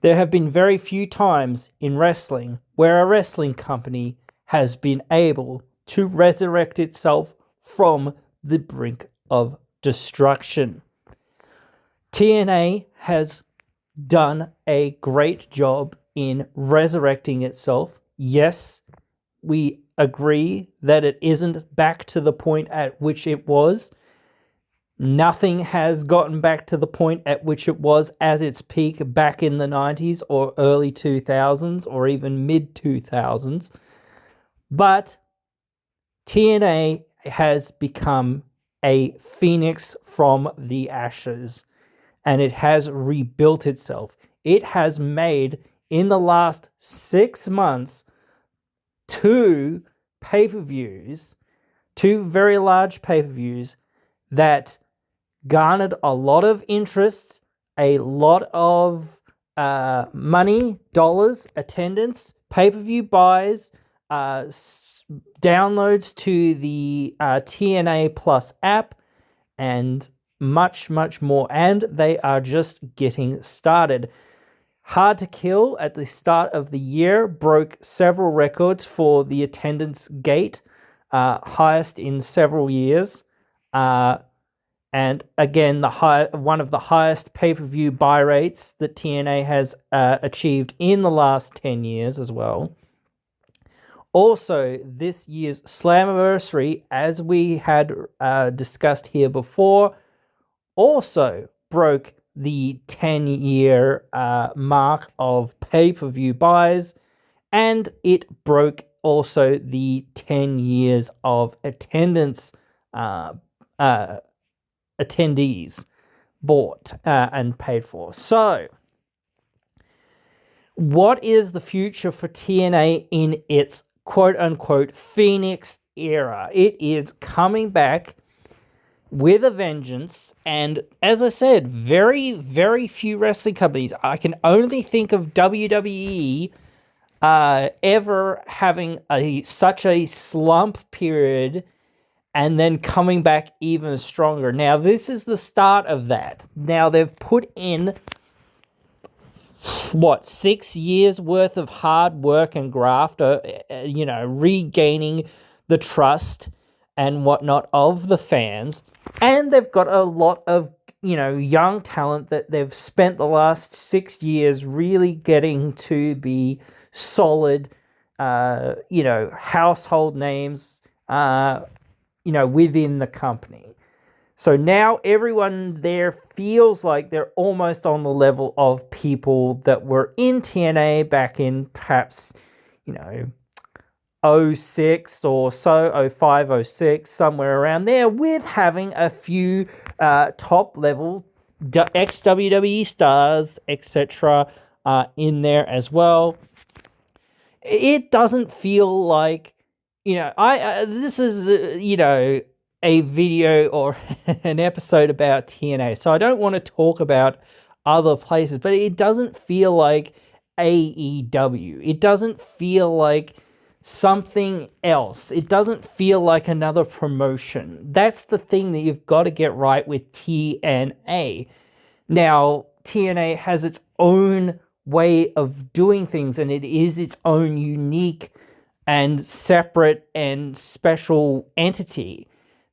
There have been very few times in wrestling where a wrestling company has been able to resurrect itself from the brink of destruction. TNA has done a great job in resurrecting itself. Yes, we agree that it isn't back to the point at which it was. Nothing has gotten back to the point at which it was at its peak back in the 90s or early 2000s or even mid 2000s. But TNA has become a phoenix from the ashes, and it has rebuilt itself. It has made, in the last 6 months, 2 pay-per-views, 2 very large pay-per-views that garnered a lot of interest, a lot of money, dollars, attendance, pay-per-view buys, downloads to the TNA Plus app, and much, much more. And they are just getting started. Hard to Kill at the start of the year broke several records for the attendance gate, highest in several years. And again, one of the highest pay-per-view buy rates that TNA has achieved in the last 10 years as well. Also, this year's Slammiversary, as we had discussed here before, also broke the 10-year mark of pay-per-view buys, and it broke also the 10 years of attendance attendees bought and paid for. So, what is the future for TNA in its quote-unquote Phoenix era? It is coming back with a vengeance, and as I said, very, very few wrestling companies. I can only think of WWE ever having such a slump period and then coming back even stronger. Now, this is the start of that. Now, they've put in, 6 years worth of hard work and graft, regaining the trust and whatnot of the fans. And they've got a lot of, young talent that they've spent the last 6 years really getting to be solid, household names, within the company. So now everyone there feels like they're almost on the level of people that were in TNA back in perhaps, 06 or so, 05, 06, somewhere around there, with having a few top level ex-WWE stars, etc., in there as well. It doesn't feel like, this is, a video or an episode about TNA, so I don't want to talk about other places, but it doesn't feel like AEW. It doesn't feel like something else. It doesn't feel like another promotion. That's the thing that you've got to get right with TNA. Now, TNA has its own way of doing things, and it is its own unique and separate and special entity.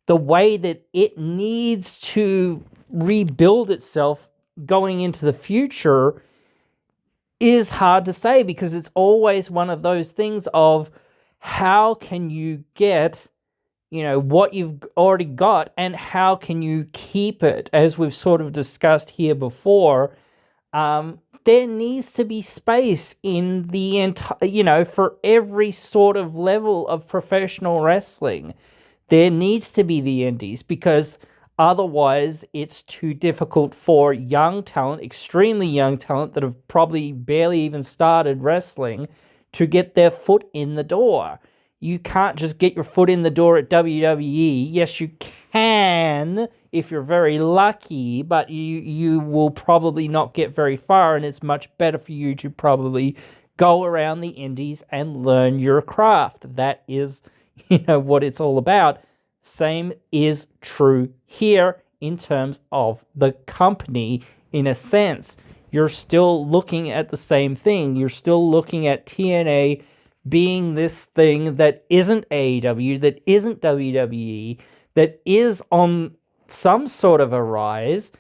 The way that it needs to rebuild itself going into the future is hard to say, because it's always one of those things of how can you get, what you've already got, and how can you keep it? As we've sort of discussed here before, there needs to be space in the entire, for every sort of level of professional wrestling. There needs to be the indies, because otherwise it's too difficult for young talent, extremely young talent that have probably barely even started wrestling, to get their foot in the door. You can't just get your foot in the door at WWE. Yes, you can if you're very lucky, but you will probably not get very far, and it's much better for you to probably go around the indies and learn your craft. That is, what it's all about. Same is true here in terms of the company, in a sense. you're still looking at the same thing. You're still looking at TNA being this thing that isn't AEW, that isn't WWE, that is on some sort of a rise.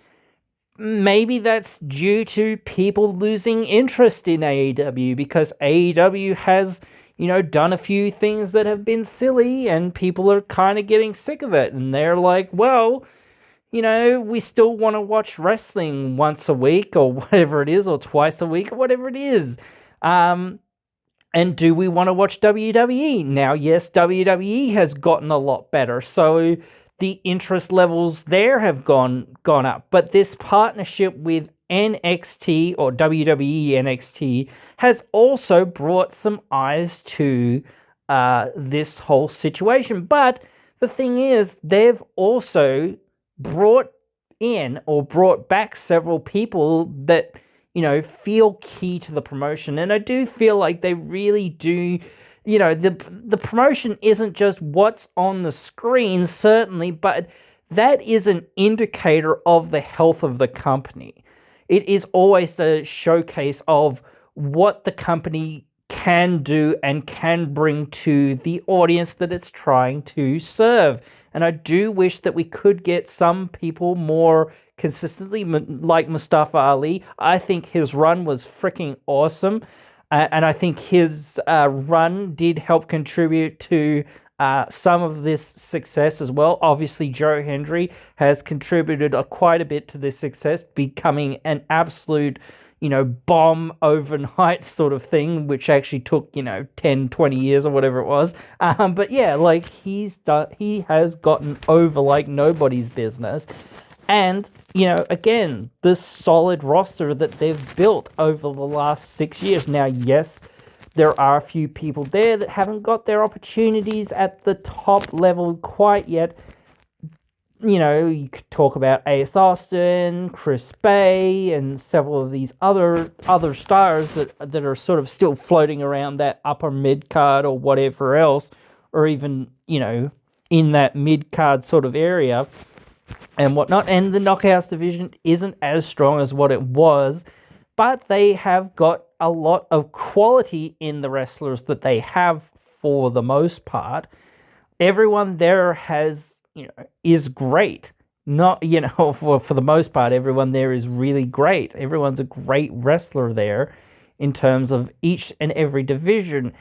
Maybe that's due to people losing interest in AEW because AEW has, done a few things that have been silly and people are kind of getting sick of it. And they're like, well, we still want to watch wrestling once a week or whatever it is, or twice a week or whatever it is. And do we want to watch WWE? Now, yes, WWE has gotten a lot better. So the interest levels there have gone up. But this partnership with NXT or WWE NXT has also brought some eyes to this whole situation. But the thing is, they've also brought back several people that feel key to the promotion. And I do feel like they really do, the promotion isn't just what's on the screen, certainly, but that is an indicator of the health of the company. It is always a showcase of what the company can do and can bring to the audience that it's trying to serve. And I do wish that we could get some people more consistently, like Mustafa Ali. I think his run was freaking awesome. And I think his run did help contribute to some of this success as well. Obviously, Joe Hendry has contributed quite a bit to this success, becoming an absolute bomb overnight sort of thing, which actually took 10, 20 years or whatever it was. But yeah, like he has gotten over like nobody's business. And again, this solid roster that they've built over the last 6 years. Now, yes, there are a few people there that haven't got their opportunities at the top level quite yet. You could talk about Ace Austin, Chris Bay, and several of these other stars that are sort of still floating around that upper mid card or whatever else, or even in that mid card sort of area and whatnot. And the Knockouts division isn't as strong as what it was, but they have got a lot of quality in the wrestlers that they have for the most part. Everyone there is great. Not, for the most part, everyone there is really great. Everyone's a great wrestler there in terms of each and every division.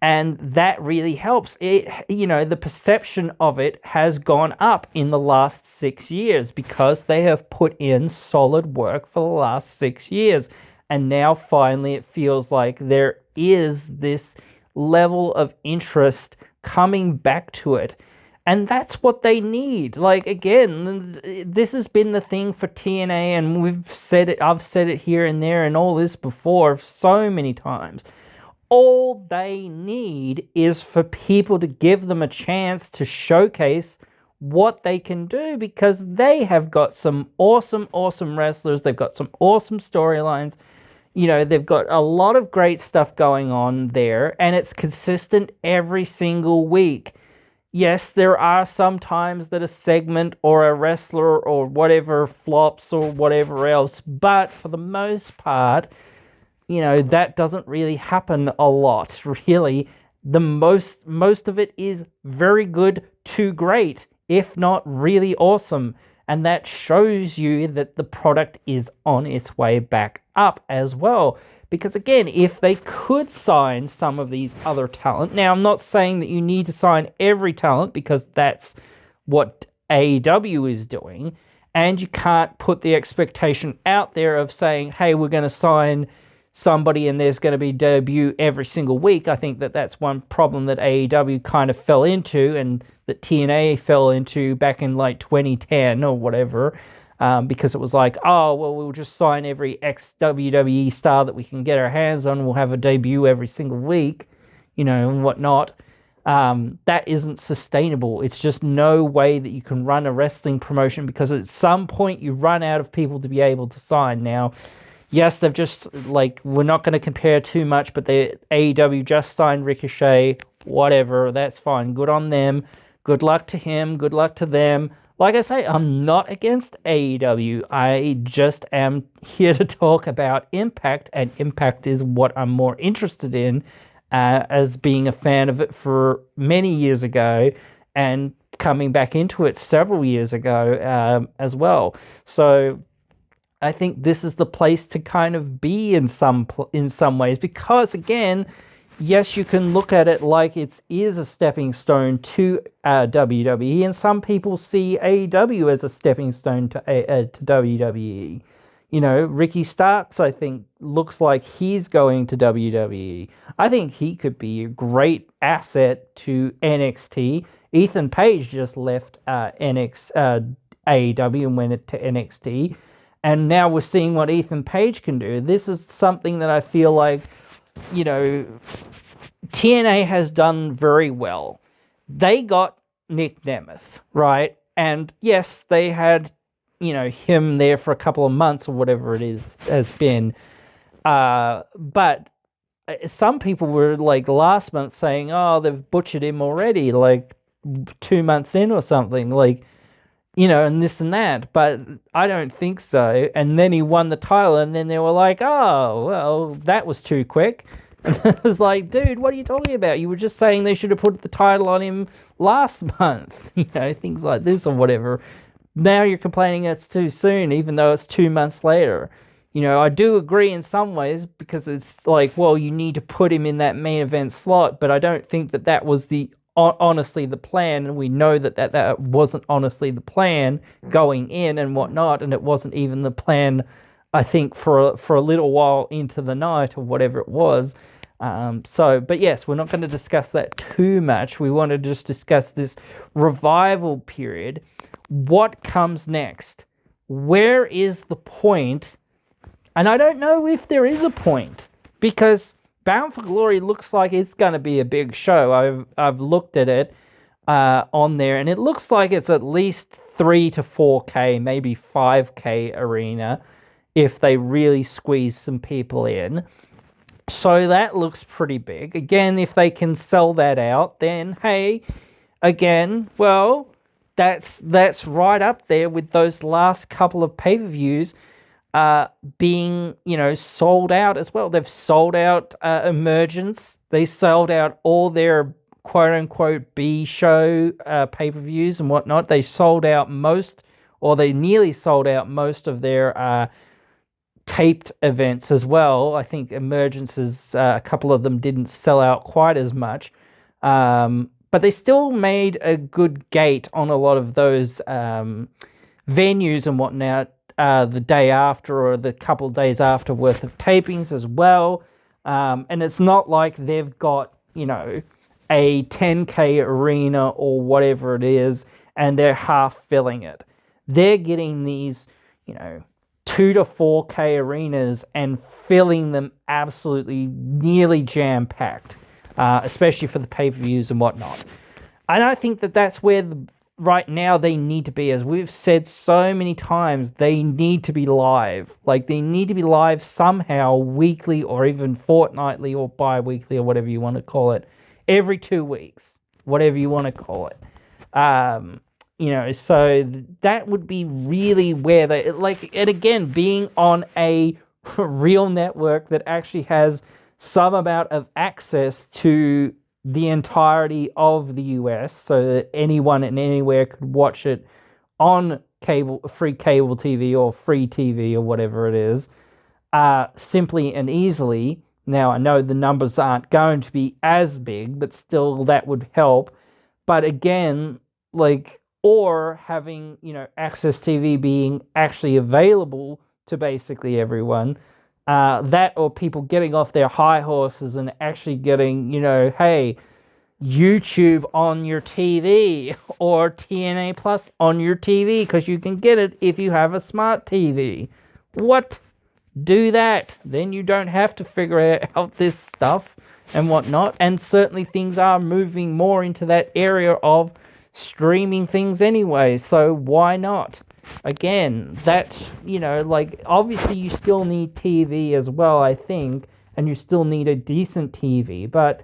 And that really helps. The perception of it has gone up in the last 6 years because they have put in solid work for the last 6 years. And now finally it feels like there is this level of interest coming back to it. And that's what they need. Like, again, this has been the thing for TNA, and I've said it here and there and all this before so many times. All they need is for people to give them a chance to showcase what they can do, because they have got some awesome, awesome wrestlers. They've got some awesome storylines. They've got a lot of great stuff going on there, and it's consistent every single week. Yes, there are some times that a segment or a wrestler or whatever flops or whatever else, but for the most part, that doesn't really happen a lot, really. The most of it is very good to great, if not really awesome. And that shows you that the product is on its way back up as well. Because again, if they could sign some of these other talent, now I'm not saying that you need to sign every talent, because that's what AEW is doing, and you can't put the expectation out there of saying, hey, we're going to sign somebody and there's going to be debut every single week. I think that that's one problem that AEW kind of fell into, and that TNA fell into back in like 2010 or whatever. Because it was like, oh, well, we'll just sign every ex-WWE star that we can get our hands on. We'll have a debut every single week, and whatnot. That isn't sustainable. It's just no way that you can run a wrestling promotion, because at some point you run out of people to be able to sign. Now, yes, they've just, we're not going to compare too much, but AEW just signed Ricochet, whatever, that's fine. Good on them. Good luck to him. Good luck to them. like I say, I'm not against AEW. I just am here to talk about Impact, and Impact is what I'm more interested in, as being a fan of it for many years ago and coming back into it several years ago as well. So I think this is the place to kind of be in some ways, because again, yes, you can look at it like it is a stepping stone to WWE, and some people see AEW as a stepping stone to WWE. You know, Ricky Starks, I think, looks like he's going to WWE. I think he could be a great asset to NXT. Ethan Page just left AEW and went to NXT. And now we're seeing what Ethan Page can do. This is something that I feel like, you know, TNA has done very well. They got Nick Nemeth, right? And yes, they had, you know, him there for a couple of months or whatever it is has been. But some people were like last month saying, oh, they've butchered him already, like 2 months in or something. Like, you know, and this and that, but I don't think so. And then he won the title, and then they were like, oh, well, that was too quick. And I was like, dude, what are you talking about? You were just saying they should have put the title on him last month, you know, things like this or whatever. Now you're complaining it's too soon, even though it's 2 months later. You know, I do agree in some ways, because it's like, well, you need to put him in that main event slot, but I don't think that was honestly the plan, and we know that wasn't honestly the plan going in and whatnot, and it wasn't even the plan, I think, for a little while into the night or whatever it was. But yes, we're not going to discuss that too much. We want to just discuss this revival period. What comes next? Where is the point? And I don't know if there is a point, because Bound for Glory looks like it's going to be a big show. I've looked at it on there, and it looks like it's at least 3 to 4K, maybe 5K arena, if they really squeeze some people in. So that looks pretty big. Again, if they can sell that out, then hey, again, well, that's right up there with those last couple of pay-per-views being, you know, sold out as well. They've sold out Emergence. They sold out all their quote-unquote B show pay-per-views and whatnot. They sold out most, or they nearly sold out most of their taped events as well. I think Emergences, a couple of them didn't sell out quite as much. But they still made a good gate on a lot of those venues and whatnot. The day after or the couple of days after worth of tapings as well. And it's not like they've got, you know, a 10K arena or whatever it is, and they're half filling it. They're getting these, you know, 2 to 4K arenas and filling them absolutely nearly jam-packed, especially for the pay-per-views and whatnot. And I think that's where right now they need to be. As we've said so many times, they need to be live. Like, they need to be live somehow, weekly or even fortnightly or bi-weekly or whatever you want to call it. Every 2 weeks, whatever you want to call it. You know, so that would be really where they, like, and again, being on a real network that actually has some amount of access to the entirety of the US, so that anyone and anywhere could watch it on free cable TV or free TV or whatever it is, simply and easily. Now, I know the numbers aren't going to be as big, but still that would help. But again, like, or having, you know, Access TV being actually available to basically everyone, that, or people getting off their high horses and actually getting, you know, hey, YouTube on your TV or TNA Plus on your TV, because you can get it if you have a smart TV. What? Do that. Then you don't have to figure out this stuff and whatnot. And certainly things are moving more into that area of streaming things anyway. So why not? Again, that's, you know, like, obviously you still need TV as well, I think, and you still need a decent TV, but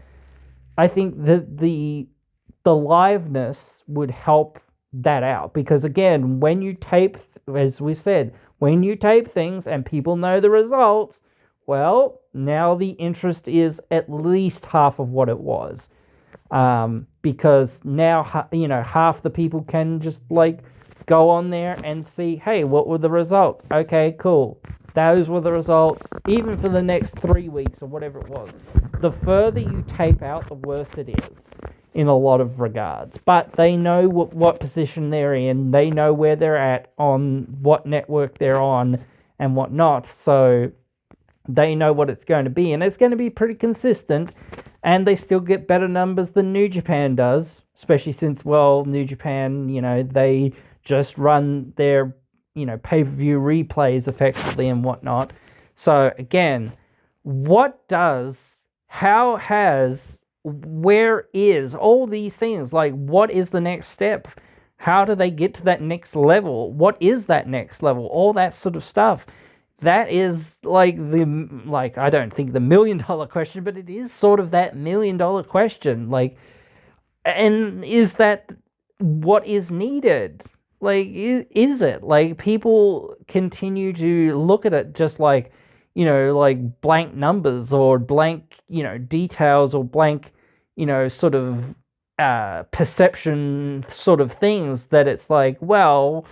I think that the liveness would help that out. Because again, when you tape, as we said, when you tape things and people know the results, well, now the interest is at least half of what it was. Because now, half the people can just like go on there and see, hey, what were the results? Okay, cool. Those were the results, even for the next 3 weeks or whatever it was. The further you tape out, the worse it is in a lot of regards. But they know what position they're in. They know where they're at on what network they're on and whatnot. So they know what it's going to be. And it's going to be pretty consistent. And they still get better numbers than New Japan does. Especially since, well, New Japan, they just run their pay-per-view replays effectively and whatnot. So again, where is all these things? Like, what is the next step? How do they get to that next level? What is that next level? All that sort of stuff. That is I don't think the $1 million question, but it is sort of that $1 million question. And is that what is needed? Is it? People continue to look at it just like blank numbers or blank, details or blank, sort of perception sort of things that it's like, well,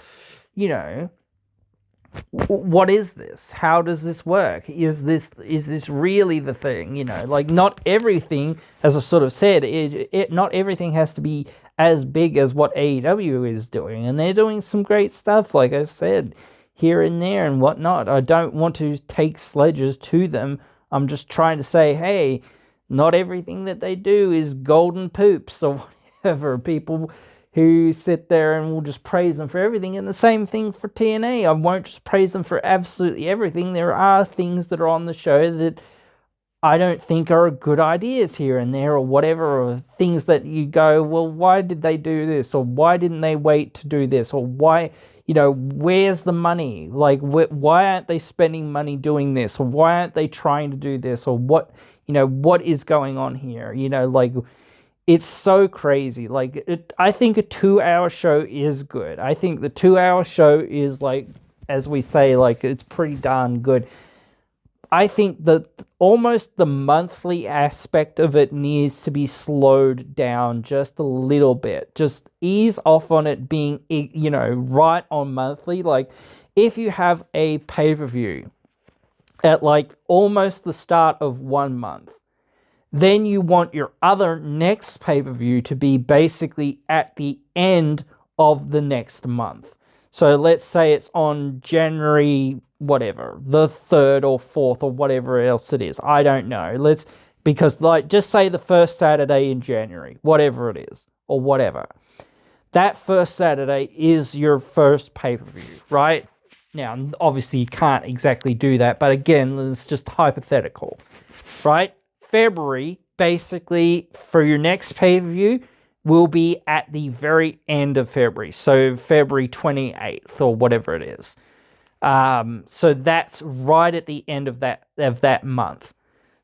what is this? How does this work? Is this really the thing? Not everything, as I sort of said, not everything has to be as big as what AEW is doing, and they're doing some great stuff, like I've said, here and there and whatnot. I don't want to take sledges to them. I'm just trying to say, hey, not everything that they do is golden poops or whatever. People who sit there and will just praise them for everything. And the same thing for TNA. I won't just praise them for absolutely everything. There are things that are on the show that I don't think are good ideas here and there or whatever, or things that you go, well, why did they do this? Or why didn't they wait to do this? Or why, where's the money? Why aren't they spending money doing this? Or why aren't they trying to do this? Or what is going on here? It's so crazy. I think a 2-hour show is good. I think the 2-hour show is, as we say, it's pretty darn good. I think that almost the monthly aspect of it needs to be slowed down just a little bit. Just ease off on it being, right on monthly. If you have a pay-per-view at, almost the start of 1 month, then you want your other next pay-per-view to be basically at the end of the next month. So let's say it's on January, whatever, the 3rd or 4th or whatever else it is. I don't know. Because just say the first Saturday in January, whatever it is, or whatever. That first Saturday is your first pay-per-view, right? Now, obviously you can't exactly do that, but again, it's just hypothetical, right? February, basically, for your next pay-per-view, will be at the very end of February. So February 28th or whatever it is. So that's right at the end of that month.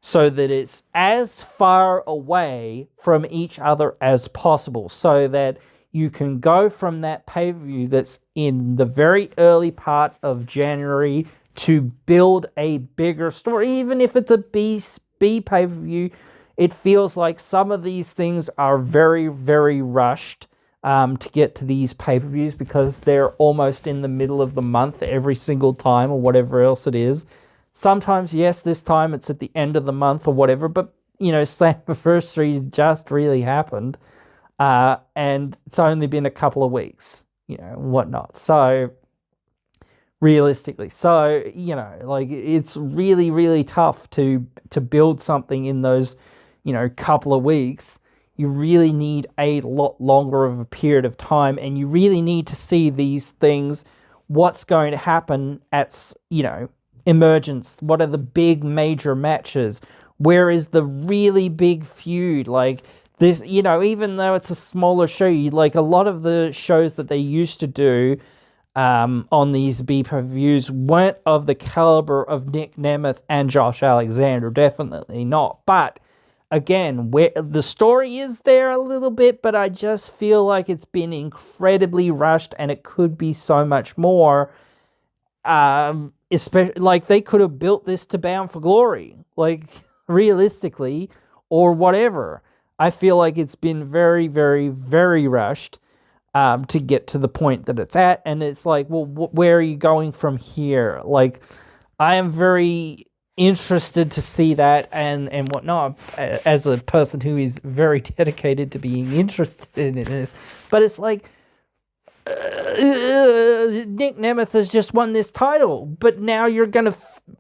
So that it's as far away from each other as possible. So that you can go from that pay-per-view that's in the very early part of January to build a bigger story. Even if it's a B pay-per-view, it feels like some of these things are very, very rushed to get to these pay-per-views because they're almost in the middle of the month every single time or whatever else it is. Sometimes, yes, this time it's at the end of the month or whatever, but, Slammiversary just really happened. And it's only been a couple of weeks, whatnot. So, realistically. So, it's really, really tough to build something in those, couple of weeks. You really need a lot longer of a period of time, and you really need to see these things, what's going to happen at, Emergence. What are the big major matches? Where is the really big feud? This, even though it's a smaller show, a lot of the shows that they used to do on these B-pay-per-views weren't of the caliber of Nick Nemeth and Josh Alexander. Definitely not. But again, where the story is there a little bit, but I just feel like it's been incredibly rushed and it could be so much more. Especially, like, they could have built this to Bound for Glory, like, realistically, or whatever. I feel like it's been very, very, very rushed to get to the point that it's at, and it's like, well, where are you going from here? Like, I am very interested to see that and whatnot, as a person who is very dedicated to being interested in this. But it's like, Nick Nemeth has just won this title, but now you're going to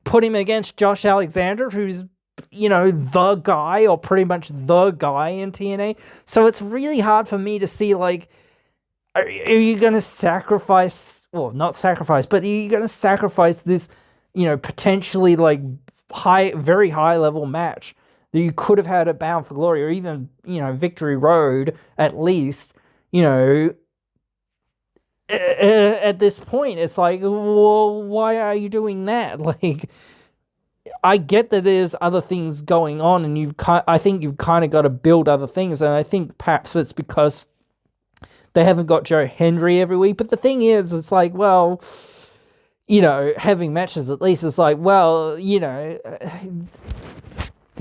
put him against Josh Alexander, who's, the guy, or pretty much the guy in TNA. So it's really hard for me to see, like, are you going to sacrifice, well, not sacrifice, but are you going to sacrifice this, potentially, like, very high level match that you could have had at Bound for Glory, or even, Victory Road, at least, at this point? It's like, well, why are you doing that? Like, I get that there's other things going on, and I think you've kind of got to build other things, and I think perhaps it's because they haven't got Joe Hendry every week. But the thing is, it's like, well, having matches at least, it's like, well,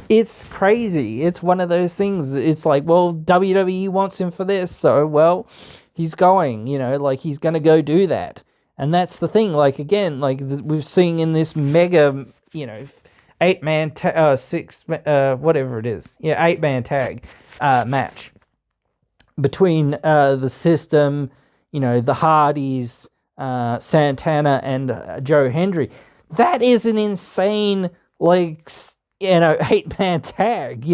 it's crazy. It's one of those things. It's like, well, WWE wants him for this, so, well, he's going, like, he's going to go do that. And that's the thing, like, again, like, we've seen in this mega, 8-man, whatever it is, 8-man tag match between the System, the Hardys, Santana, and Joe Hendry. That is an insane, like, 8-man tag,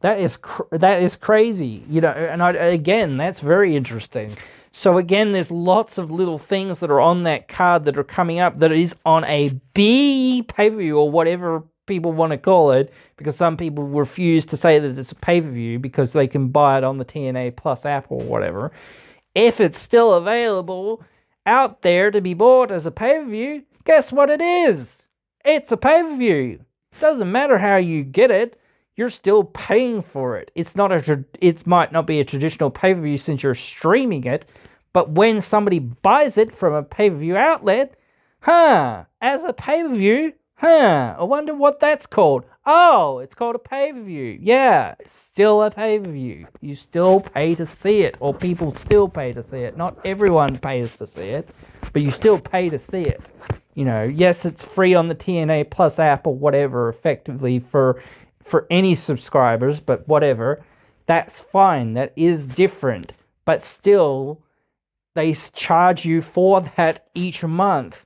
that is crazy, and again, that's very interesting. So again, there's lots of little things that are on that card that are coming up that is on a B pay-per-view, or whatever people want to call it, because some people refuse to say that it's a pay-per-view because they can buy it on the TNA Plus app or whatever. If it's still available out there to be bought as a pay-per-view, guess what it is? It's a pay-per-view. Doesn't matter how you get it, you're still paying for it. It might not be a traditional pay-per-view since you're streaming it, but when somebody buys it from a pay-per-view outlet, as a pay-per-view, I wonder what that's called. Oh, it's called a pay-per-view. Yeah, still a pay-per-view. You still pay to see it, or people still pay to see it. Not everyone pays to see it, but you still pay to see it. Yes, it's free on the TNA Plus app or whatever, effectively, for any subscribers, but whatever. That's fine. That is different. But still, they charge you for that each month.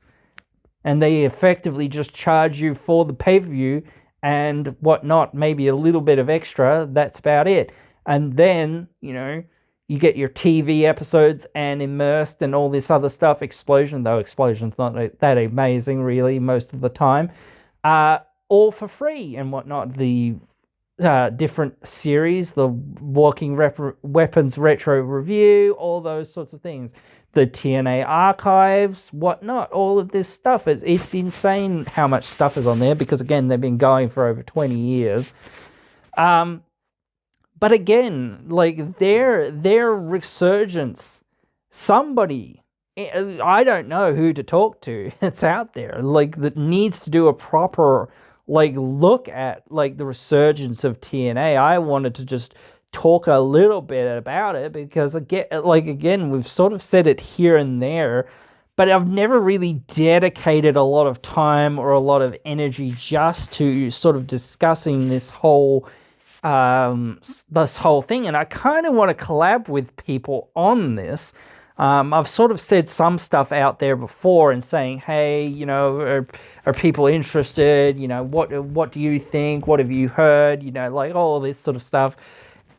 And they effectively just charge you for the pay-per-view and whatnot, maybe a little bit of extra. That's about it. And then, you get your TV episodes and Immersed and all this other stuff. Explosion's not that amazing, really, most of the time. All for free and whatnot. The different series, the Walking Weapons Retro Review, all those sorts of things. The TNA archives, whatnot, all of this stuff. It's insane how much stuff is on there, because, again, they've been going for over 20 years. But again, like, their resurgence, somebody, I don't know who to talk to, it's out there, like, that needs to do a proper, like, look at, like, the resurgence of TNA. I wanted to just talk a little bit about it, because, again, we've sort of said it here and there, but I've never really dedicated a lot of time or a lot of energy just to sort of discussing this whole thing, and I kind of want to collab with people on this. I've sort of said some stuff out there before and saying, hey, are people interested? What do you think? What have you heard? Like, all this sort of stuff.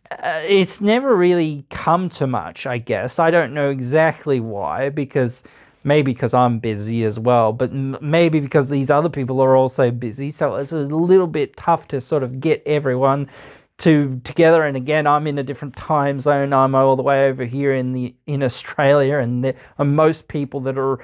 It's never really come to much, I guess. I don't know exactly why, maybe because I'm busy as well, but maybe because these other people are also busy, so it's a little bit tough to sort of get everyone together. And again, I'm in a different time zone. I'm all the way over here in Australia, and most people that are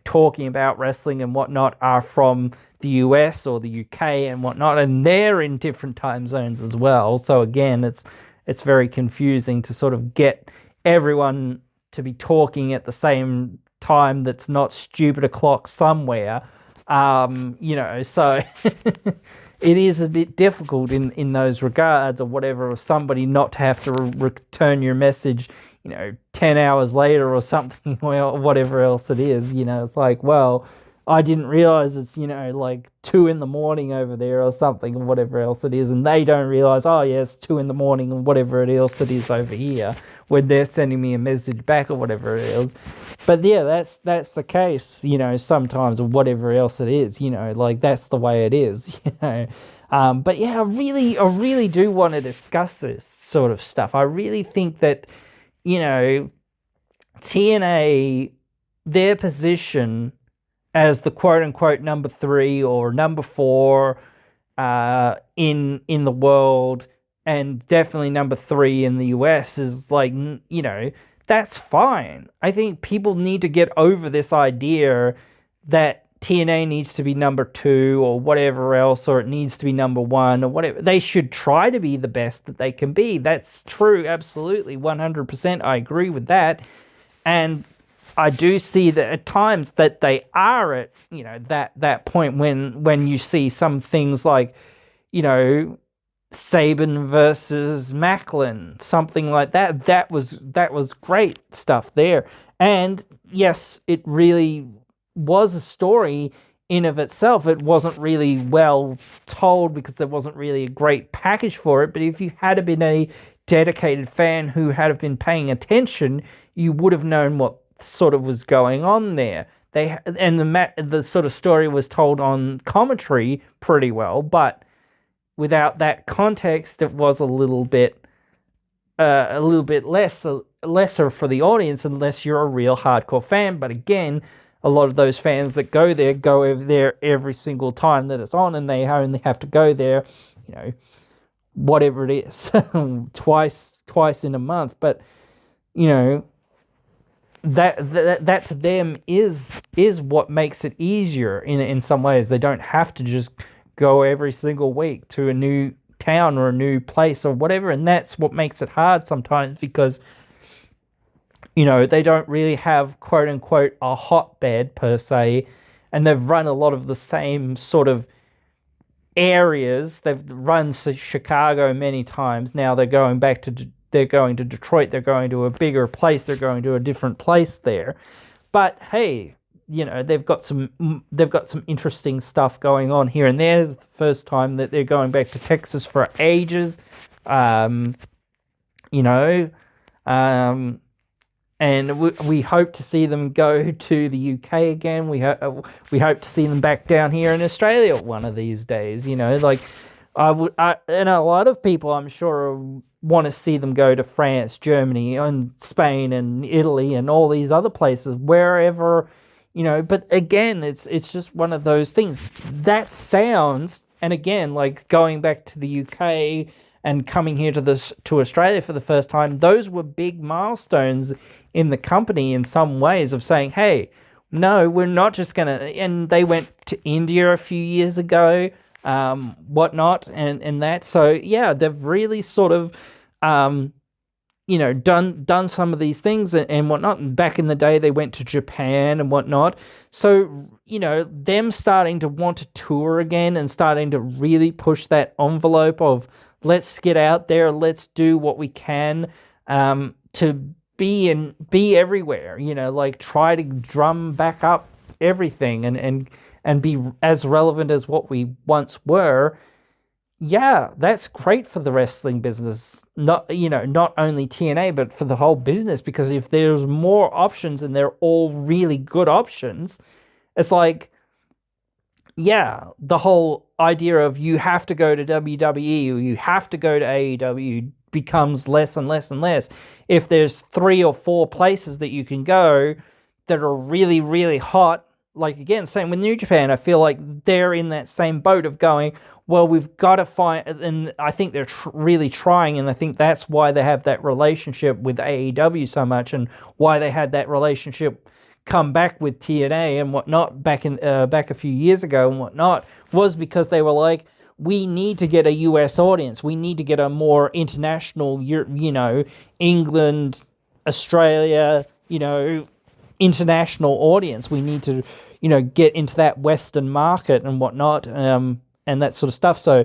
talking about wrestling and whatnot are from the US or the UK and whatnot, and they're in different time zones as well. So again, it's very confusing to sort of get everyone to be talking at the same time that's not stupid o'clock somewhere. So it is a bit difficult in those regards or whatever, or somebody not to have to return your message, 10 hours later or something, or whatever else it is. It's like, well, I didn't realize it's, like 2 in the morning over there or something, or whatever else it is. And they don't realize, oh, yeah, it's 2 in the morning and whatever else it is over here when they're sending me a message back or whatever it is. But yeah, that's the case, sometimes, or whatever else it is, like that's the way it is, But yeah, I really do want to discuss this sort of stuff. I really think that, TNA, their position as the quote-unquote number 3 or number 4 in the world, and definitely number 3 in the US, is like, that's fine. I think people need to get over this idea that TNA needs to be number 2 or whatever else, or it needs to be number 1 or whatever. They should try to be the best that they can be. That's true, absolutely, 100%. I agree with that. And I do see that at times that they are at, that point when you see some things like, Saban versus Macklin, something like that. That was great stuff there. And yes, it really was a story in of itself. It wasn't really well told because there wasn't really a great package for it. But if you had been a dedicated fan who had been paying attention, you would have known what sort of was going on there. The sort of story was told on commentary pretty well, but without that context, it was a little bit lesser for the audience unless you're a real hardcore fan. But again, a lot of those fans that go over there every single time that it's on, and they only have to go there, whatever it is, twice in a month. But that to them is what makes it easier in some ways. They don't have to just go every single week to a new town or a new place or whatever, and that's what makes it hard sometimes because they don't really have quote unquote a hotbed per se, and they've run a lot of the same sort of areas. They've run Chicago many times. Now they're going to Detroit, they're going to a bigger place, they're going to a different place there. But hey, they've got some interesting stuff going on here and there. The first time that they're going back to Texas for ages, and we hope to see them go to the UK again. We hope to see them back down here in Australia one of these days. Like and a lot of people, I'm sure, want to see them go to France, Germany, and Spain, and Italy, and all these other places, wherever. But again, it's just one of those things. That sounds, and again, like going back to the UK and coming here to Australia for the first time, those were big milestones in the company in some ways of saying, hey, no, we're not just going to... And they went to India a few years ago, whatnot, and that. So, yeah, they've really sort of... done some of these things and whatnot. And back in the day, they went to Japan and whatnot. So, them starting to want to tour again and starting to really push that envelope of let's get out there, let's do what we can to be everywhere. Like try to drum back up everything and be as relevant as what we once were. Yeah, that's great for the wrestling business. Not only TNA, but for the whole business, because if there's more options and they're all really good options, it's like, yeah, the whole idea of you have to go to WWE or you have to go to AEW becomes less and less and less. If there's 3 or 4 places that you can go that are really, really hot, like again, same with New Japan, I feel like they're in that same boat of going, well, we've got to find, and I think they're really trying, and I think that's why they have that relationship with AEW so much, and why they had that relationship come back with TNA and whatnot back a few years ago and whatnot was because they were like, we need to get a US audience. We need to get a more international, England, Australia, international audience. We need to, get into that Western market and whatnot, and that sort of stuff. So,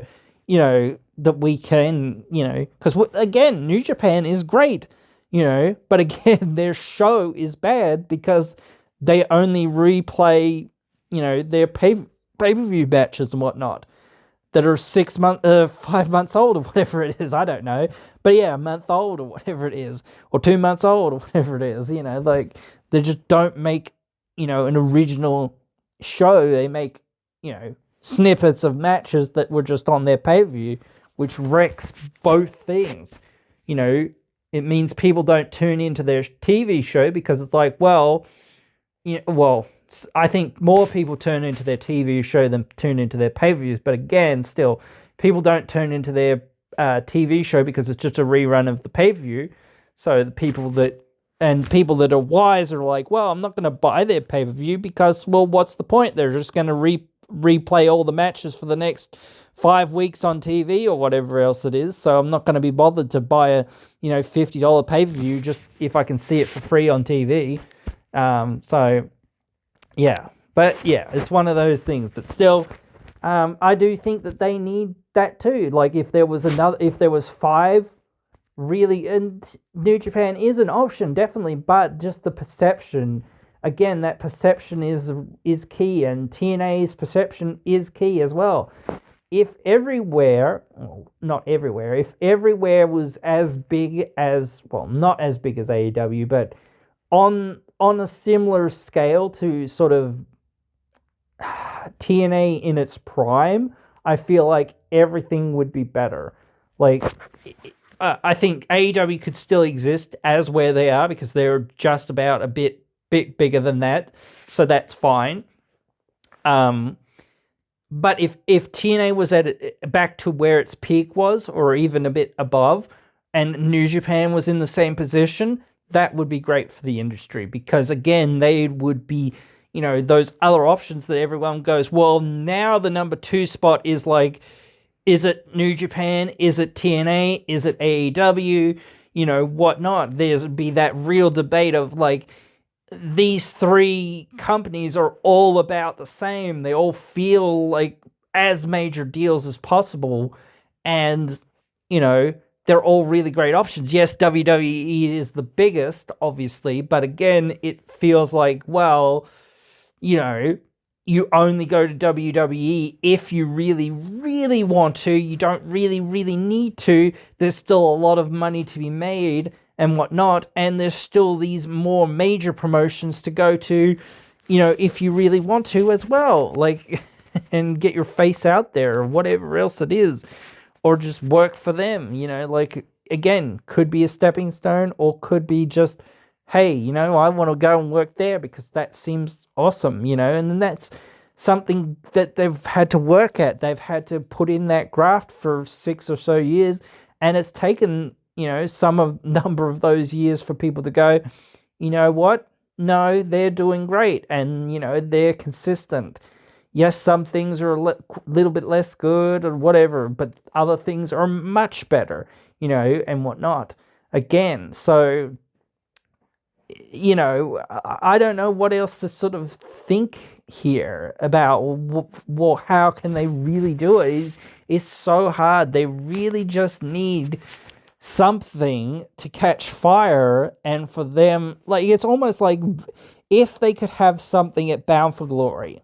that we can, because again, New Japan is great, but again, their show is bad because they only replay, their pay-per-view matches and whatnot that are 5 months old or whatever it is. I don't know. But yeah, a month old or whatever it is, or 2 months old or whatever it is, like they just don't make, an original show. They make, snippets of matches that were just on their pay-per-view, which wrecks both things. It means people don't tune into their TV show because it's like, I think more people turn into their TV show than tune into their pay-per-views. But again, still, people don't turn into their TV show because it's just a rerun of the pay-per-view. So the people that are wise are like, well, I'm not going to buy their pay-per-view because, well, what's the point? They're just going to replay all the matches for the next 5 weeks on TV or whatever else it is. So I'm not going to be bothered to buy a, $50 pay-per-view just if I can see it for free on TV. Yeah, but yeah, it's one of those things. But still, I do think that they need that too. Like if there was 5 really, and New Japan is an option, definitely, but just the perception, again, that perception is key, and TNA's perception is key as well. If everywhere, well, not everywhere, if everywhere was as big as, well, not as big as AEW, but on a similar scale to sort of TNA in its prime, I feel like everything would be better. Like, I think AEW could still exist as where they are because they're just about a bit bigger than that, so that's fine. But if TNA was back to where its peak was, or even a bit above, and New Japan was in the same position, that would be great for the industry because, again, they would be, those other options that everyone goes, well, now the number 2 spot is like, is it New Japan? Is it TNA? Is it AEW? Whatnot. There'd be that real debate of like, these 3 companies are all about the same. They all feel like as major deals as possible. And, they're all really great options. Yes, WWE is the biggest, obviously, but again, it feels like, well, you only go to WWE if you really, really want to. You don't really, really need to. There's still a lot of money to be made and whatnot, and there's still these more major promotions to go to, if you really want to as well, like, and get your face out there or whatever else it is. Or just work for them, like, again, could be a stepping stone or could be just, hey, I want to go and work there because that seems awesome, and then that's something that they've had to work at. They've had to put in that graft for 6 or so years, and it's taken, number of those years for people to go, you know what? No, they're doing great, and, they're consistent. Yes, some things are a little bit less good or whatever, but other things are much better, and whatnot. Again, so, I don't know what else to sort of think here about how can they really do it. It's so hard. They really just need something to catch fire, and for them, like, it's almost like if they could have something at Bound for Glory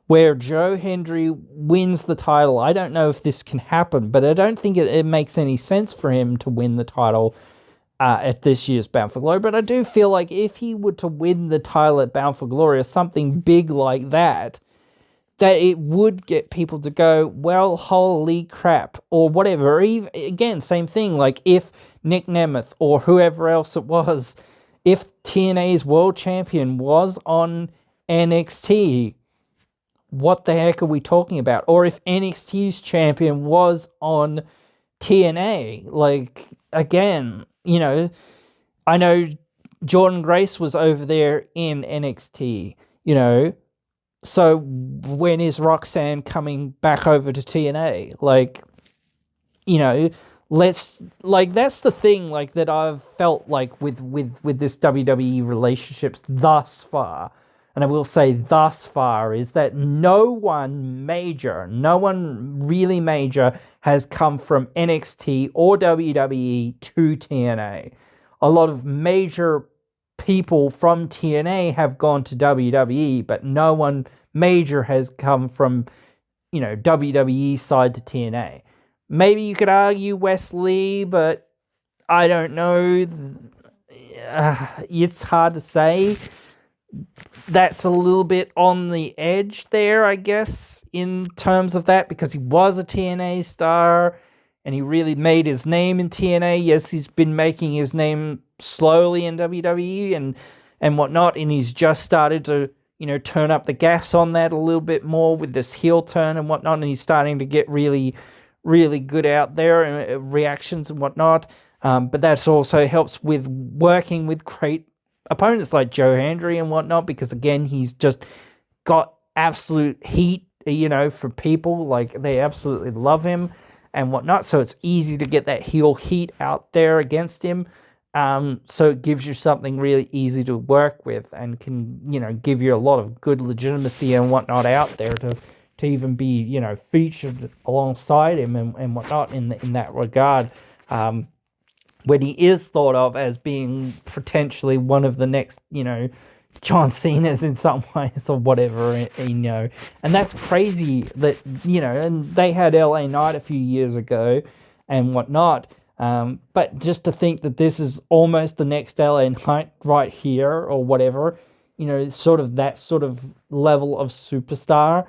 where Joe Hendry wins the title. I don't know if this can happen, but I don't think it makes any sense for him to win the title at this year's Bound for Glory. But I do feel like if he were to win the title at Bound for Glory or something big like that, that it would get people to go, well, holy crap, or whatever. Or even, again, same thing, like if Nick Nemeth or whoever else it was, if TNA's world champion was on NXT, what the heck are we talking about? Or if NXT's champion was on TNA, like, again, I know Jordan Grace was over there in NXT, you know. So when is Roxanne coming back over to TNA? Like, you know, that's the thing, like, that I've felt like with this WWE relationships thus far. And I will say thus far is that no one really major has come from NXT or WWE to TNA. A lot of major people from TNA have gone to WWE, but no one major has come from, WWE side to TNA. Maybe you could argue Wesley, but I don't know. It's hard to say. That's a little bit on the edge there, I guess, in terms of that, because he was a TNA star and he really made his name in TNA. Yes, he's been making his name slowly in WWE and whatnot, and he's just started to, turn up the gas on that a little bit more with this heel turn and whatnot, and he's starting to get really, really good out there and reactions and whatnot. But that also helps with working with great opponents like Joe Hendry and whatnot, because again, he's just got absolute heat, for people. Like, they absolutely love him and whatnot. So it's easy to get that heel heat out there against him. So it gives you something really easy to work with and can, give you a lot of good legitimacy and whatnot out there to even be, featured alongside him and whatnot in that regard. When he is thought of as being potentially one of the next, John Cena's in some ways or whatever, and that's crazy that, and they had LA Knight a few years ago and whatnot. But just to think that this is almost the next LA Knight right here or whatever, sort of that sort of level of superstar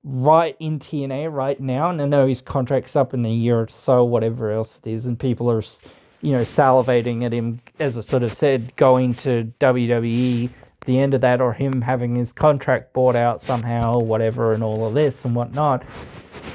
right in TNA right now. And I know his contract's up in a year or so, whatever else it is, and people are, salivating at him, as I sort of said, going to WWE, the end of that, or him having his contract bought out somehow, or whatever, and all of this and whatnot.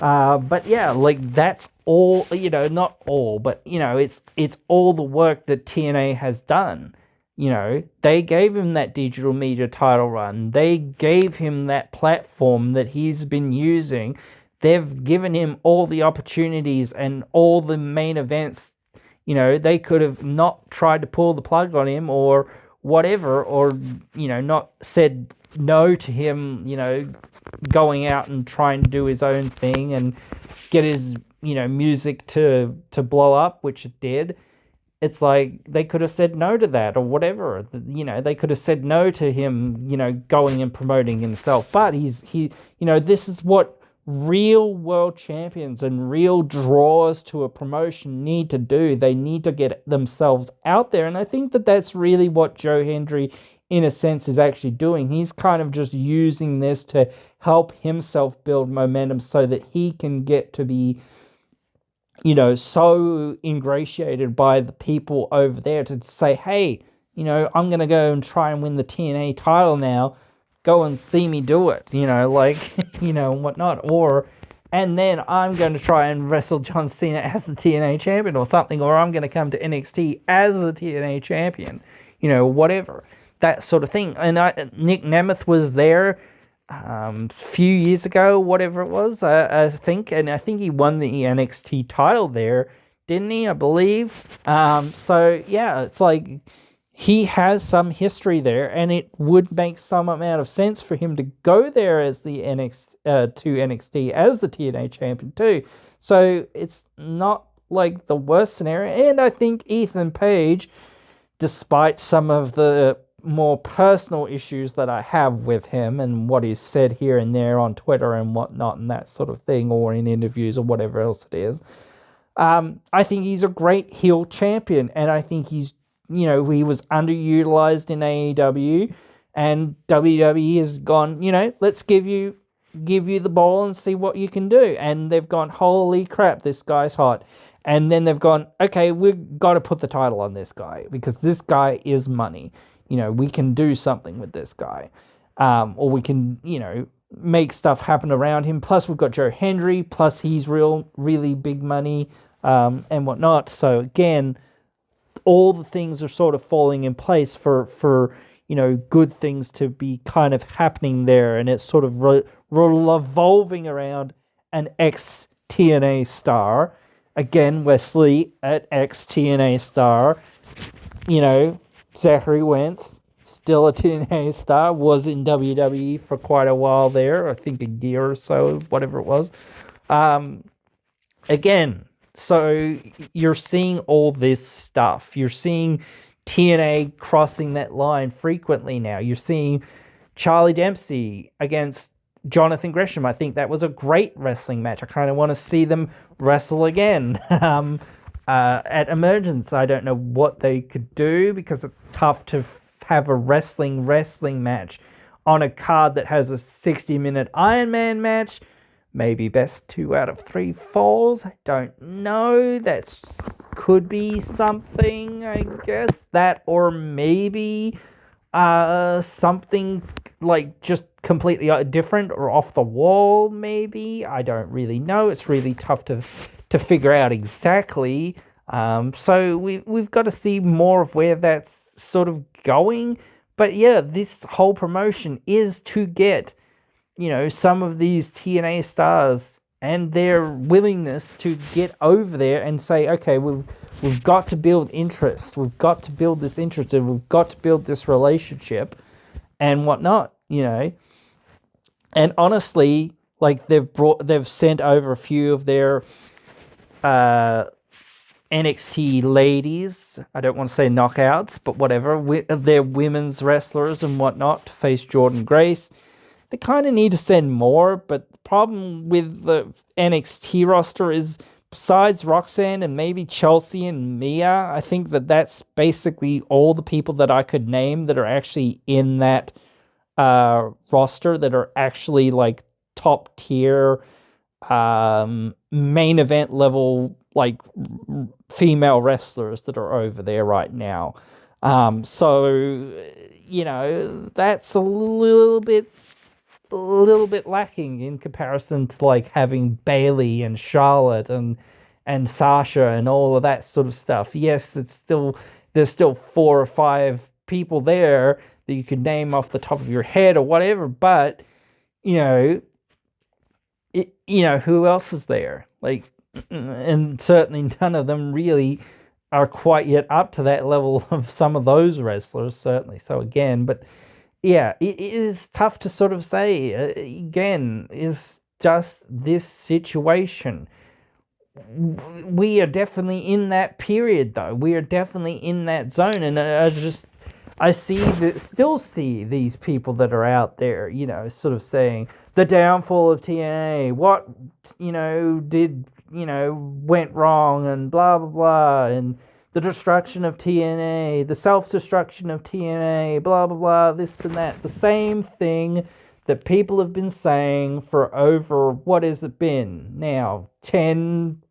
But yeah, like, that's all, not all, but, it's all the work that TNA has done. They gave him that digital media title run. They gave him that platform that he's been using. They've given him all the opportunities and all the main events. They could have not tried to pull the plug on him or whatever, or, not said no to him, going out and trying to do his own thing and get his, music to blow up, which it did. It's like they could have said no to that or whatever. They could have said no to him, going and promoting himself. But this is what real world champions and real draws to a promotion need to do. They need to get themselves out there. And I think that that's really what Joe Hendry, in a sense, is actually doing. He's kind of just using this to help himself build momentum so that he can get to be, so ingratiated by the people over there to say, hey, I'm going to go and try and win the TNA title now. Go and see me do it, and whatnot. And then I'm going to try and wrestle John Cena as the TNA champion or something, or I'm going to come to NXT as the TNA champion, whatever. That sort of thing. And Nick Nemeth was there a few years ago, whatever it was, I think. And I think he won the NXT title there, didn't he? I believe. So, yeah, it's like he has some history there, and it would make some amount of sense for him to go there as the to NXT as the TNA champion too. So it's not like the worst scenario. And I think Ethan Page, despite some of the more personal issues that I have with him and what he's said here and there on Twitter and whatnot and that sort of thing, or in interviews or whatever else it is, I think he's a great heel champion, and I think he's, he was underutilized in AEW, and WWE has gone, let's give you the ball and see what you can do. And they've gone, holy crap, this guy's hot. And then they've gone, okay, we've got to put the title on this guy because this guy is money. We can do something with this guy. Or we can, make stuff happen around him. Plus, we've got Joe Hendry. Plus, he's really big money and whatnot. So, again, all the things are sort of falling in place for good things to be kind of happening there, and it's sort of revolving around an ex TNA star. Again, Wesley at ex TNA star. Zachary Wentz, still a TNA star, was in WWE for quite a while there. I think a year or so, whatever it was. Again, so you're seeing all this stuff. You're seeing TNA crossing that line frequently now. You're seeing Charlie Dempsey against Jonathan Gresham. I think that was a great wrestling match. I kind of want to see them wrestle again. At Emergence, I don't know what they could do because it's tough to have a wrestling match on a card that has a 60-minute Iron Man match. Maybe best 2 out of 3 falls. I don't know. That could be something, I guess. That, or maybe something like just completely different or off the wall, maybe. I don't really know. It's really tough to figure out exactly. So we've got to see more of where that's sort of going. But yeah, this whole promotion is to get some of these TNA stars and their willingness to get over there and say, okay, we've got to build interest. We've got to build this interest, and we've got to build this relationship and whatnot, And honestly, like they've sent over a few of their NXT ladies. I don't want to say knockouts, but whatever. Their women's wrestlers and whatnot to face Jordynne Grace. They kind of need to send more, but the problem with the NXT roster is, besides Roxanne and maybe Chelsea and Mia, I think that's basically all the people that I could name that are actually in that roster that are actually like top tier, main event level, like female wrestlers that are over there right now. So that's a little bit lacking in comparison to like having Bayley and Charlotte and Sasha and all of that sort of stuff. Yes, there's still 4 or 5 people there that you could name off the top of your head or whatever, but who else is there? Like, and certainly none of them really are quite yet up to that level of some of those wrestlers, certainly. So again, but yeah, it is tough to sort of say. Again, is just this situation. We are definitely in that period, though. We are definitely in that zone, and I still see these people that are out there, sort of saying the downfall of TNA, what went wrong, and blah blah blah, and the destruction of TNA, the self-destruction of TNA, blah, blah, blah, this and that. The same thing that people have been saying for over, what has it been now, 10,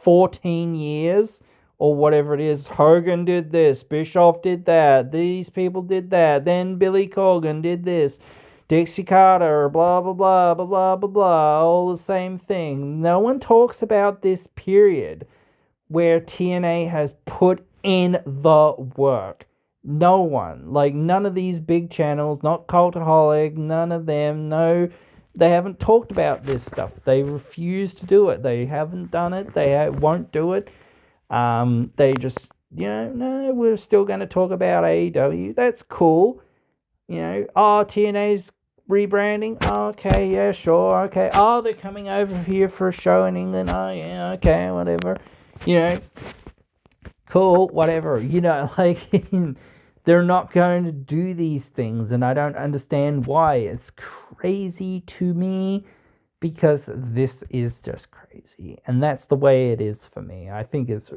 14 years, or whatever it is. Hogan did this, Bischoff did that, these people did that, then Billy Corgan did this, Dixie Carter, blah, blah, blah, blah, blah, blah, blah, all the same thing. No one talks about this period where TNA has put in the work. No one. Like, none of these big channels, not Cultaholic, none of them, no, they haven't talked about this stuff. They refuse to do it. They haven't done it. They won't do it. They just, no, we're still going to talk about AEW. That's cool. TNA's rebranding. Okay, yeah, sure, okay. Oh, they're coming over here for a show in England. Oh, yeah, okay, whatever. Cool, whatever. Like, they're not going to do these things, and I don't understand why. It's crazy to me, because this is just crazy, and that's the way it is for me. I think it's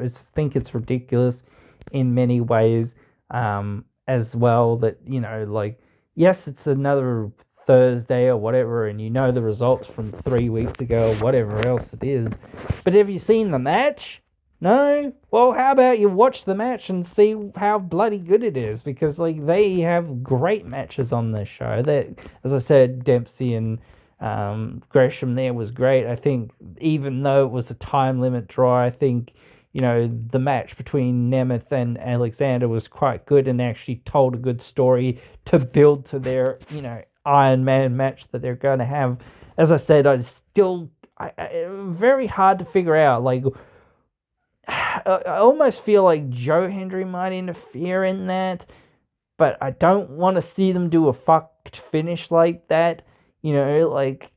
ridiculous in many ways, as well. That like, yes, it's another Thursday or whatever, and the results from 3 weeks ago or whatever else it is. But have you seen the match? No? Well, how about you watch the match and see how bloody good it is? Because, like, they have great matches on this show. That, as I said, Dempsey and Gresham there was great. I think even though it was a time limit draw, I think, the match between Nemeth and Alexander was quite good and actually told a good story to build to their, Iron Man match that they're going to have. As I said, very hard to figure out. Like, I almost feel like Joe Hendry might interfere in that, but I don't want to see them do a fucked finish like that. Like,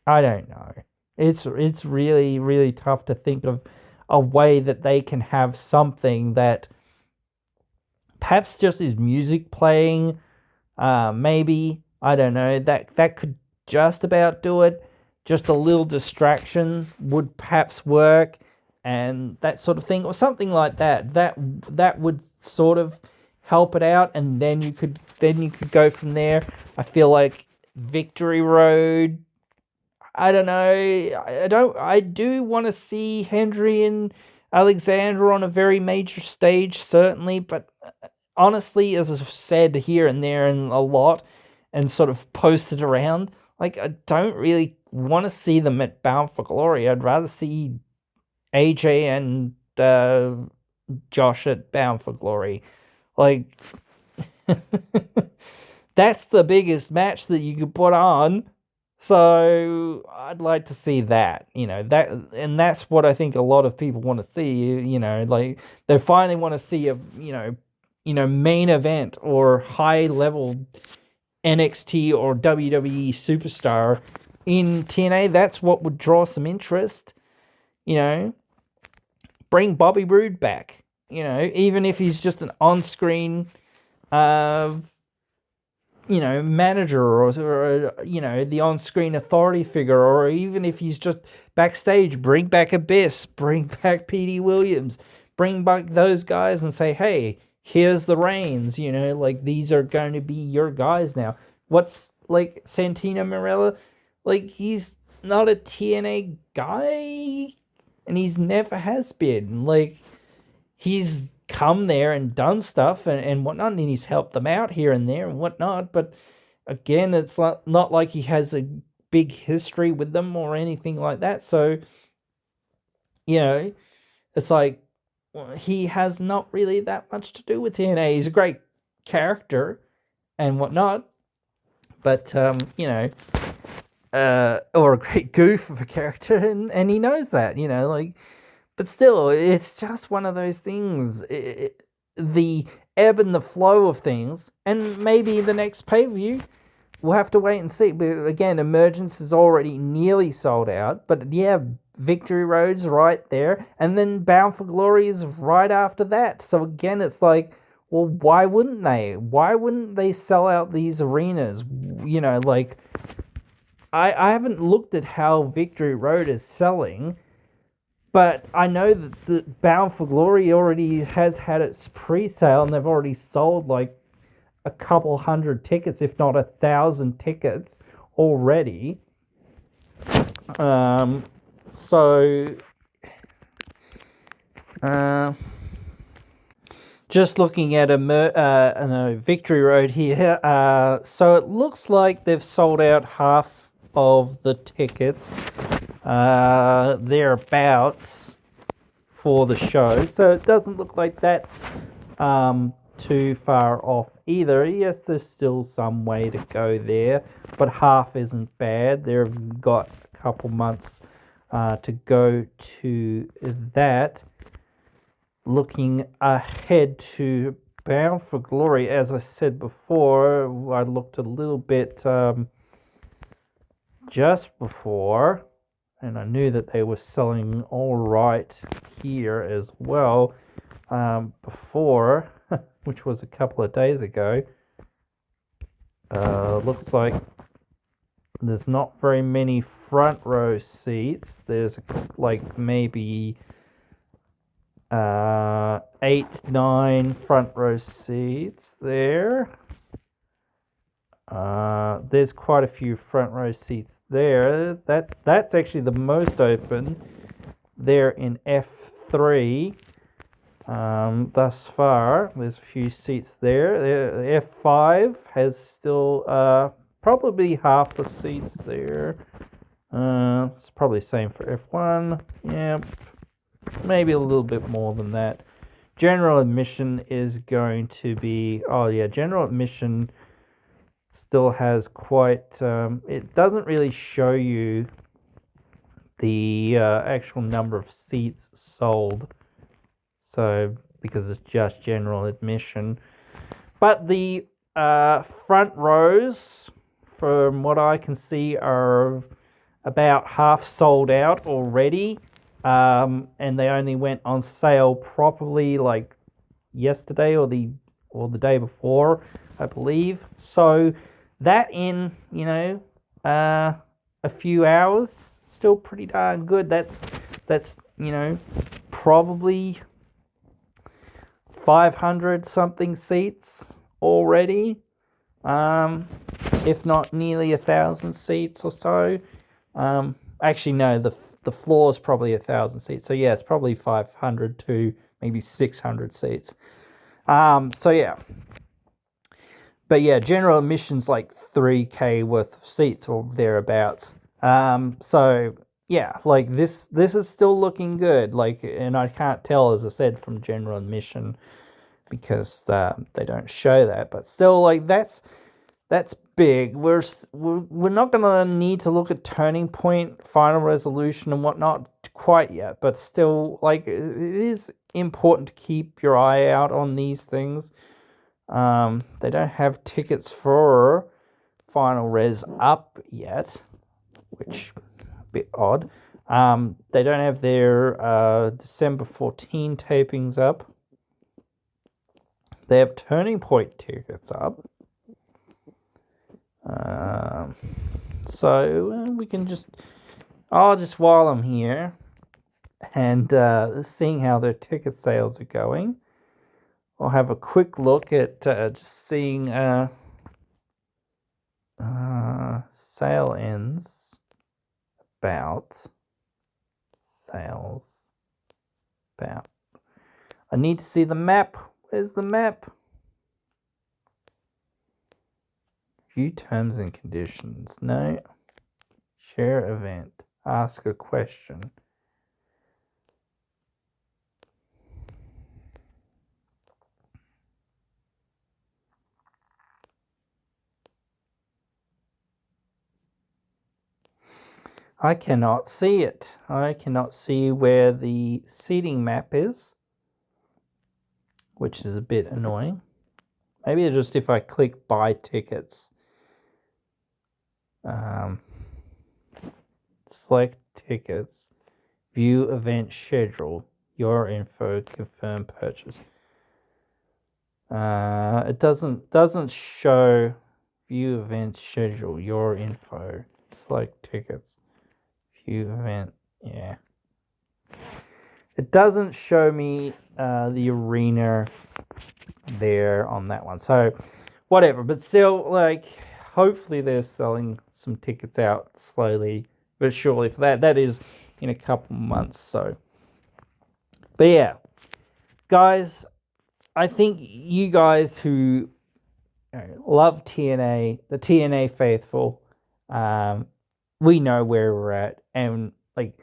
I don't know. It's really, really tough to think of a way that they can have something that perhaps just is music playing. Maybe, I don't know, that could just about do it. Just a little distraction would perhaps work, and that sort of thing, or something like that. That would sort of help it out, and then you could go from there. I feel like Victory Road. I don't know. I do want to see Hendry and Alexander on a very major stage, certainly, but honestly, as I've said here and there and a lot, and sort of posted around, like, I don't really want to see them at Bound for Glory. I'd rather see AJ and Josh at Bound for Glory. Like, that's the biggest match that you could put on. So I'd like to see that, and that's what I think a lot of people want to see. Like, they finally want to see a main event or high level NXT or WWE superstar in TNA. That's what would draw some interest. Bring Bobby Roode back. Even if he's just an on-screen, manager or the on-screen authority figure, or even if he's just backstage, bring back Abyss, bring back Petey Williams, bring back those guys and say, hey, here's the reins, like, these are going to be your guys now. What's, like, Santino Marella? Like, he's not a TNA guy, and he's never has been. Like, he's come there and done stuff and whatnot, and he's helped them out here and there and whatnot, but again, it's not like he has a big history with them or anything like that. So, it's like, he has not really that much to do with TNA. He's a great character and whatnot, but or a great goof of a character, and he knows that, like. But still, it's just one of those things. The ebb and the flow of things, and maybe the next pay-per-view, we'll have to wait and see. But again, Emergence is already nearly sold out. But yeah, Victory Road's right there, and then Bound for Glory is right after that. So again, it's like, well, why wouldn't they? Why wouldn't they sell out these arenas? Like, I haven't looked at how Victory Road is selling. But I know that the Bound for Glory already has had its pre-sale, and they've already sold like a couple hundred tickets, if not 1,000 tickets already. Just looking at Victory Road here, so it looks like they've sold out half of the tickets. Thereabouts for the show, so it doesn't look like that's too far off either. Yes, there's still some way to go there, but half isn't bad. They've got a couple months to go to that. Looking ahead to Bound for Glory, as I said before, I looked a little bit just before, and I knew that they were selling all right here as well before, which was a couple of days ago. Looks like there's not very many front row seats. There's like maybe 8, 9 front row seats there. There's quite a few front row seats there. That's actually the most open there in F3 thus far. There's a few seats there. F5 has still probably half the seats there. It's probably the same for F1. Yep. maybe a little bit more than that. General admission is going to be, general admission still has quite, it doesn't really show you the actual number of seats sold, so because it's just general admission. But the front rows, from what I can see, are about half sold out already, and they only went on sale properly like yesterday or the day before, I believe. So that in a few hours, still pretty darn good. That's probably 500 something seats already, if not nearly 1,000 seats or so. Actually, no, the floor is probably 1,000 seats. So yeah, it's probably 500 to maybe 600 seats. So yeah. But yeah, general admission's like 3K worth of seats or thereabouts. So yeah, like this is still looking good. Like, and I can't tell, as I said, from general admission because they don't show that. But still, like that's big. We're not gonna need to look at turning point, final resolution, and whatnot quite yet. But still, like it is important to keep your eye out on these things. They don't have tickets for final res up yet, which is a bit odd. They don't have their December 14 tapings up. They have turning point tickets up. So we can I'll just, while I'm here and seeing how their ticket sales are going, I'll have a quick look at just seeing sale ends, about sales, about. I need to see the map. Where's the map? View terms and conditions. No. Share event. Ask a question. I cannot see it. I cannot see where the seating map is, which is a bit annoying. Maybe just if I click buy tickets. Select tickets, view event schedule, your info, confirm purchase. It doesn't show view event schedule, your info, select tickets, view event. Yeah, it doesn't show me the arena there on that one. So whatever, but still, like, hopefully they're selling some tickets out slowly but surely for that. That is in a couple months. So, but yeah, guys, I think you guys who love TNA, the TNA faithful, we know where we're at, and like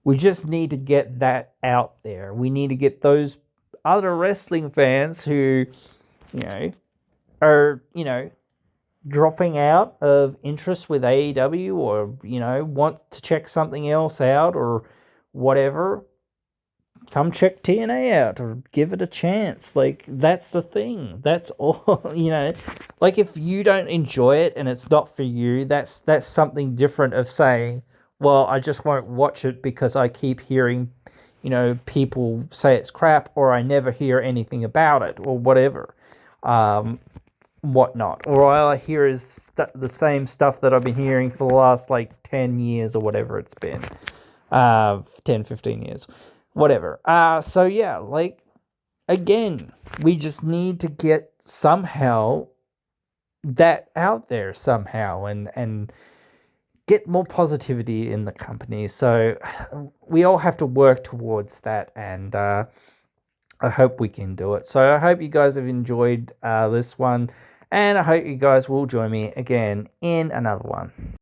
we just need to get that out there. We need to get those other wrestling fans who, are dropping out of interest with AEW, or want to check something else out or whatever. Come check TNA out or give it a chance. Like, that's the thing. That's all. Like, if you don't enjoy it and it's not for you, that's something different of saying, well, I just won't watch it because I keep hearing people say it's crap, or I never hear anything about it, or whatever, whatnot, or all I hear is the same stuff that I've been hearing for the last 10 years or whatever it's been, 10, 15 years, whatever. So yeah, again, we just need to get somehow that out there somehow, and get more positivity in the company. So we all have to work towards that, and I hope we can do it. So I hope you guys have enjoyed this one, and I hope you guys will join me again in another one.